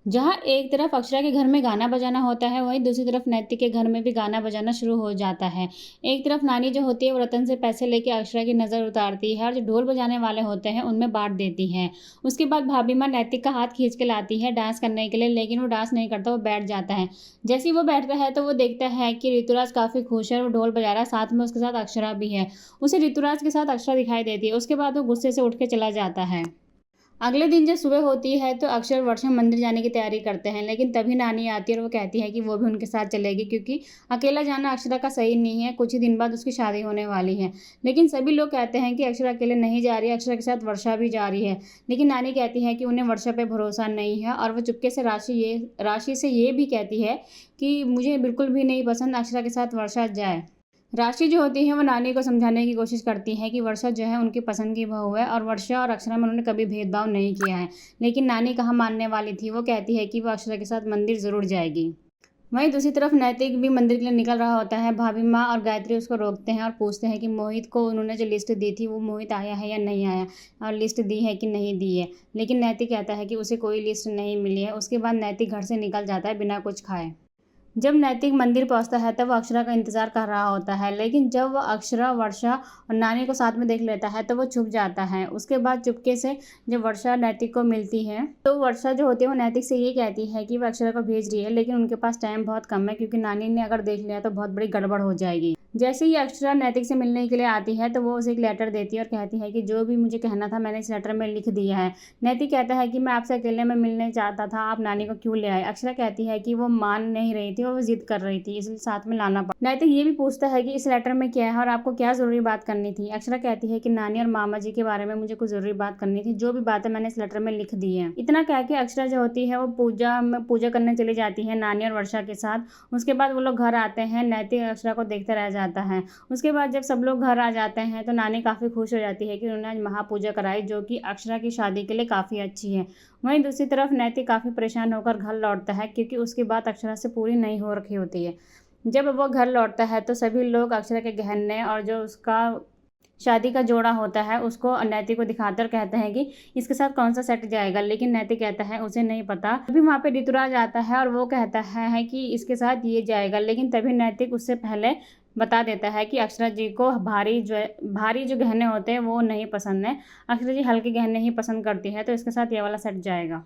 जहाँ एक तरफ अक्षरा के घर में गाना बजाना होता है, वहीं दूसरी तरफ नैतिक के घर में भी गाना बजाना शुरू हो जाता है। एक तरफ नानी जो होती है वो रतन से पैसे लेके अक्षरा की नज़र उतारती है और जो ढोल बजाने वाले होते हैं उनमें बाँट देती है। उसके बाद भाभी माँ नैतिक का हाथ खींच के लाती है डांस करने के लिए, लेकिन वो डांस नहीं करता, वो बैठ जाता है। जैसे ही वो बैठता है तो वो देखता है कि ऋतुराज काफ़ी खुश है और वो ढोल बजा रहा है, साथ में उसके साथ अक्षरा भी है। उसे ऋतुराज के साथ अक्षरा दिखाई देती है। उसके बाद वो गुस्से से उठ के चला जाता है। अगले दिन जब सुबह होती है तो अक्षर वर्षा मंदिर जाने की तैयारी करते हैं, लेकिन तभी नानी आती है और वो कहती है कि वो भी उनके साथ चलेगी, क्योंकि अकेला जाना अक्षरा का सही नहीं है। कुछ ही दिन बाद उसकी शादी होने वाली है। लेकिन सभी लोग कहते हैं कि अक्षरा अकेले नहीं जा रही है, अक्षरा के साथ वर्षा भी जा रही है। लेकिन नानी कहती है कि उन्हें वर्षा पे भरोसा नहीं है और वो चुपके से राशि से ये भी कहती है कि मुझे बिल्कुल भी नहीं पसंद अक्षरा के साथ वर्षा जाए। राशि जो होती है वो नानी को समझाने की कोशिश करती है कि वर्षा जो है उनकी पसंद की बहू है और वर्षा और अक्षरा में उन्होंने कभी भेदभाव नहीं किया है। लेकिन नानी कहाँ मानने वाली थी, वो कहती है कि वो अक्षरा के साथ मंदिर ज़रूर जाएगी। वहीं दूसरी तरफ नैतिक भी मंदिर के लिए निकल रहा होता है। भाभी माँ और गायत्री उसको रोकते हैं और पूछते हैं कि मोहित को उन्होंने जो लिस्ट दी थी वो मोहित आया है या नहीं आया, और लिस्ट दी है कि नहीं दी है। लेकिन नैतिक कहता है कि उसे कोई लिस्ट नहीं मिली है। उसके बाद नैतिक घर से निकल जाता है बिना कुछ खाए। जब नैतिक मंदिर पहुंचता है तब वो अक्षरा का इंतजार कर रहा होता है, लेकिन जब वो अक्षरा, वर्षा और नानी को साथ में देख लेता है तो वो छुप जाता है। उसके बाद चुपके से जब वर्षा नैतिक को मिलती है तो वर्षा जो होती है वो नैतिक से ये कहती है कि वो अक्षरा को भेज रही है, लेकिन उनके पास टाइम बहुत कम है, क्योंकि नानी ने अगर देख लिया तो बहुत बड़ी गड़बड़ हो जाएगी। जैसे ही अक्षरा नैतिक से मिलने के लिए आती है तो वो उसे एक लेटर देती है और कहती है कि जो भी मुझे कहना था मैंने इस लेटर में लिख दिया है। नैतिक कहता है कि मैं आपसे अकेले में मिलने चाहता था, आप नानी को क्यों ले आए। अक्षरा कहती है कि वो मान नहीं रही थी और वो जिद कर रही थी, इसलिए साथ में लाना पड़ा। नैतिक ये भी पूछता है कि इस लेटर में क्या है और आपको क्या जरूरी बात करनी थी। अक्षरा कहती है कि नानी और मामा जी के बारे में मुझे कुछ जरूरी बात करनी थी, जो भी बात है मैंने इस लेटर में लिख दी है। इतना कह के अक्षरा जो होती है वो पूजा करने चली जाती है नानी और वर्षा के साथ। उसके बाद वो लोग घर आते हैं। नैतिक अक्षरा को देखते रह जाता है। उसके बाद जब सब लोग घर आ जाते हैं तो नानी काफ़ी खुश हो जाती है कि उन्होंने आज महापूजा कराई, जो कि अक्षरा की शादी के लिए काफ़ी अच्छी है। वहीं दूसरी तरफ नैतिक काफ़ी परेशान होकर घर लौटता है, क्योंकि उसकी बात अक्षरा से पूरी नहीं हो रखी होती है। जब वो घर लौटता है तो सभी लोग अक्षरा के गहने और जो उसका शादी का जोड़ा होता है उसको नैतिक को दिखाते और कहते हैं कि इसके साथ कौन सा सेट जाएगा, लेकिन नैतिक कहता है उसे नहीं पता। तभी वहाँ पे ऋतुराज आता है और वो कहता है कि इसके साथ ये जाएगा, लेकिन तभी नैतिक उससे पहले बता देता है कि अक्षरा जी को भारी जो गहने होते हैं वो नहीं पसंद है, अक्षरा जी हल्के गहने ही पसंद करती है, तो इसके साथ ये वाला सेट जाएगा।